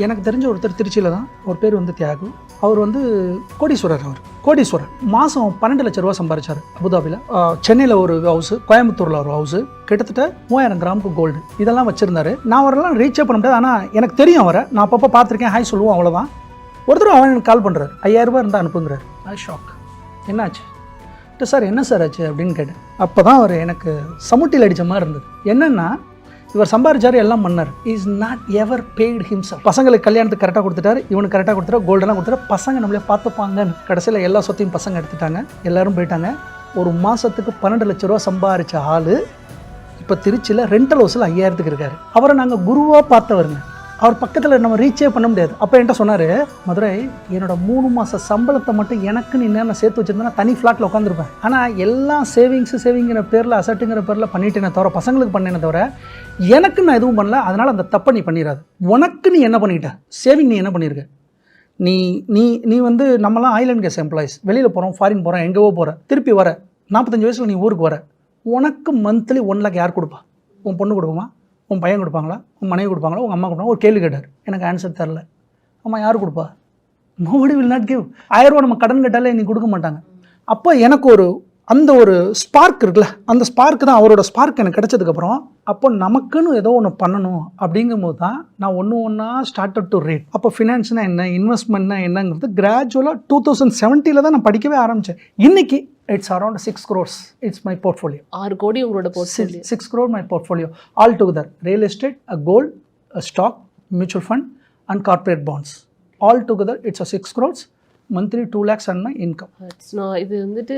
எனக்கு தெரிஞ்ச ஒருத்தர் திருச்சியில் தான், ஒரு பேர் வந்து தியாகு. அவர் வந்து கோடீஸ்வரர். கோடீஸ்வரர். மாதம் 12 லட்ச ரூபா சம்பாதிச்சார் அபுதாபியில். சென்னையில் ஒரு ஹவுஸு, கோயம்புத்தூரில் ஒரு ஹவுஸு, கிட்டத்தட்ட 3000 கிராமுக்கு கோல்டு இதெல்லாம் வச்சுருந்தாரு. நான் அவரெல்லாம் ரீச்சே பண்ண முடியாது. ஆனால் எனக்கு தெரியும் அவரை, நான் அப்பப்போ பார்த்துருக்கேன், ஹாய் சொல்லுவோம், அவ்வளோதான். ஒருத்தர் அவன் எனக்கு கால் பண்ணுறாரு, 5000 ரூபா இருந்தால் அனுப்புங்கிறார். அது ஷாக். என்னாச்சு சார், என்ன சார் ஆச்சு அப்படின்னு கேட்டேன். அப்போ தான் அவர் எனக்கு சமுட்டியில் அடித்த மாதிரி இருந்தது. என்னென்னா, இவர் சம்பாதிச்சார், எல்லாம் பண்ணார். Is not ever paid himself. பசங்களுக்கு கல்யாணத்துக்கு கரெக்டாக கொடுத்துட்டாரு, இவனுக்கு கரெக்டாக கொடுத்துட்டாரு, கோல்டெல்லாம் கொடுத்துட்டாரு. பசங்க நம்மளே பார்த்துப்பாங்கன்னு கடைசியில் எல்லா சொத்தையும் பசங்க எடுத்துட்டாங்க, எல்லோரும் போயிட்டாங்க. ஒரு மாதத்துக்கு 12 லட்ச ரூபா சம்பாதிச்ச ஆள் இப்போ திருச்சியில் ரெண்டல் ஹவுஸில் 5000க்கு இருக்காரு. அவரை நாங்கள் குருவாக பார்த்தவருங்க. அவர் பக்கத்தில் நம்ம ரீச்சே பண்ண முடியாது. அப்போ என்கிட்ட சொன்னார், மதுரை, என்னோட 3 மாத சம்பளத்தை மட்டும் எனக்கு நீ நேரம் சேர்த்து வச்சுருந்தேன்னா தனி ஃப்ளாட்டில் உட்காந்துருப்பேன். ஆனால் எல்லாம் சேவிங்கிற பேரில், அசட்டுங்கிற பேரில் பண்ணிட்டேனே தவிர, பசங்களுக்கு பண்ணேனே தவிர எனக்கு நான் எதுவும் பண்ணல. அதனால் அந்த தப்பை நீ பண்ணிடாது. உனக்கு நீ என்ன பண்ணிட்ட, சேவிங் நீ என்ன பண்ணியிருக்க? நீ நீ நீ வந்து நம்மளாம் ஆயில் அண்ட் கேஸ் எம்ப்ளாயிஸ், வெளியில் போகிறோம், ஃபாரின் போகிறோம், எங்கேவோ போகிற, திருப்பி வர 45 வயசில் நீ ஊருக்கு வர, உனக்கு மந்த்லி 1 லாக் யார் கொடுப்பா? உன் பொண்ணு கொடுக்குமா? உன் பையன் கொடுப்பாங்களா? உன் மனைவி கொடுப்பாங்களா? உங்கள் அம்மா கொடுப்பாங்க? ஒரு கேள்வி கேட்டார், எனக்கு ஆன்சர் தரல. அம்மா யார் கொடுப்பா? Nobody will not give. 1000 ரூபா நம்ம கடன் கேட்டாலே நீ கொடுக்க மாட்டாங்க. அப்போ எனக்கு அந்த ஒரு ஸ்பார்க் இருக்குல்ல, அந்த ஸ்பார்க் தான் அவரோட ஸ்பார்க் எனக்கு கிடைச்சதுக்கப்புறம், அப்போ நமக்குன்னு ஏதோ ஒன்று பண்ணணும் அப்படிங்கும்போது தான் நான் ஒன்றா ஸ்டார்டட் டு ரீட். அப்போ ஃபினான்ஸ்னா என்ன, இன்வெஸ்ட்மெண்ட்னா என்னங்கிறது கிராஜுவலாக 2017 தான் நான் படிக்கவே ஆரம்பித்தேன். இன்னைக்கு it's around 6 crores. It's my portfolio. 6 கோடி உங்களோட portfolio. 6 crore my portfolio all together. Real estate, gold, stock, mutual fund and corporate bonds. All together it's 6 crores. Monthly 2 lakhs and my income. இது வந்துட்டு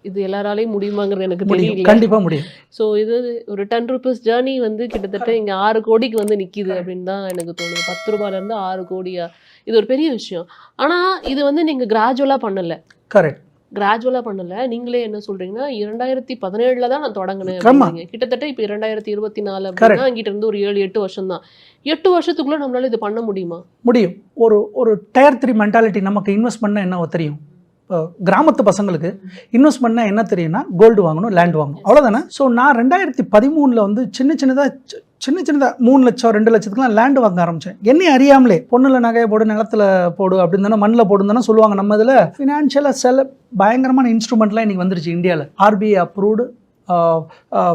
இது எல்லாராலையும் முடியுமாங்கிறது எனக்கு தெரியல. கண்டிப்பாக முடியும். ஸோ இது ஒரு 10 rupees ஜேர்னி வந்து கிட்டத்தட்ட இங்கே 6 கோடிக்கு வந்து நிற்கிது அப்படின்னு தான் எனக்கு தோணுது. 10 ரூபாயிலேருந்து 6 கோடியா, இது ஒரு பெரிய விஷயம். ஆனால் இது வந்து நீங்கள் கிராஜுவலாக பண்ணலை. கரெக்ட். கிராஜுவலாக பண்ணலை. நீங்களே என்ன சொல்கிறீங்கன்னா 2017 தான் நான் தொடங்கினேன். கிட்டத்தட்ட இப்போ 2024 அப்படின்னா அங்கிட்ட இருந்து ஒரு 7-8 வருஷம் தான். 8 வருஷத்துக்குள்ளே நம்மளால இது பண்ண முடியுமா? முடியும். ஒரு Tier 3 மென்டாலிட்டி. நமக்கு இன்வெஸ்ட்மெண்ட்னா என்ன தெரியும்? கிராமத்து பசங்களுக்கு இன்வெஸ்ட்மெண்ட்னா என்ன தெரியும்னா, கோல்டு வாங்கணும், லேண்ட் வாங்கணும், அவ்வளோதானே. ஸோ நான் 2013 வந்து சின்ன சின்னதாக 3 லட்சம் 2 லட்சத்துக்குலாம் லேண்டு வாங்க ஆரம்பித்தேன். என்னையும் அறியாமலே பொண்ணில் நகையை போடு, நிலத்தில் போடு அப்படின்னு தானே, மண்ணில் போடுன்னு தானே சொல்லுவாங்க. நம்ம இதில் ஃபினான்ஷியலாக பயங்கரமான இன்ஸ்ட்ருமெண்ட்லாம் இன்றைக்கி வந்துருச்சு இந்தியாவில். RBI approved,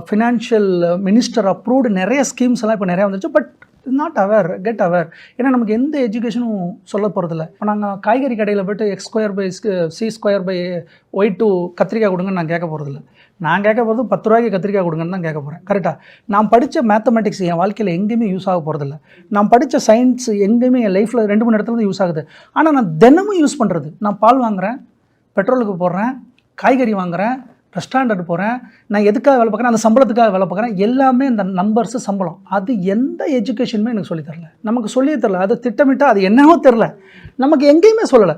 financial minister approved நிறைய ஸ்கீம்ஸ் எல்லாம் இப்போ நிறையா வந்துருச்சு. But not aware, get aware. ஏன்னா நமக்கு எந்த எஜுகேஷனும் சொல்ல போகிறதில்ல. இப்போ நாங்கள் காய்கறி கடையில் போய்ட்டு x²/c²/y2 கத்திரிக்காய் கொடுங்கன்னு நான் கேட்க போகிறதில்ல. நான் கேட்க போகிறது 10 ரூபாய்க்கு கத்திரிக்காய் கொடுங்கன்னு தான் கேட்க போகிறேன். கரெக்டாக. நான் படித்த மேத்தமெட்டிக்ஸ் என் வாழ்க்கையில் எங்கேயுமே யூஸ் ஆக போகிறதில்ல. நான் படித்த சயின்ஸ் எங்கேயுமே என் லைஃப்பில் 2-3 இடத்துல தான் யூஸ் ஆகுது. ஆனால் நான் தினமும் யூஸ் பண்ணுறது, நான் பால் வாங்குகிறேன், பெட்ரோலுக்கு போடுறேன், காய்கறி வாங்குகிறேன், ரெஸ்டாரண்ட் போகிறேன், நான் எதுக்காக வேலை பார்க்குறேன், அந்த சம்பளத்துக்காக வேலை பார்க்குறேன். எல்லாமே இந்த நம்பர்ஸு, சம்பளம். அது எந்த எஜுகேஷனுமே எனக்கு சொல்லித்தரல, நமக்கு சொல்லியே தரல. அது திட்டமிட்டால் அது என்னவோ தெரில, நமக்கு எங்கேயுமே சொல்லலை.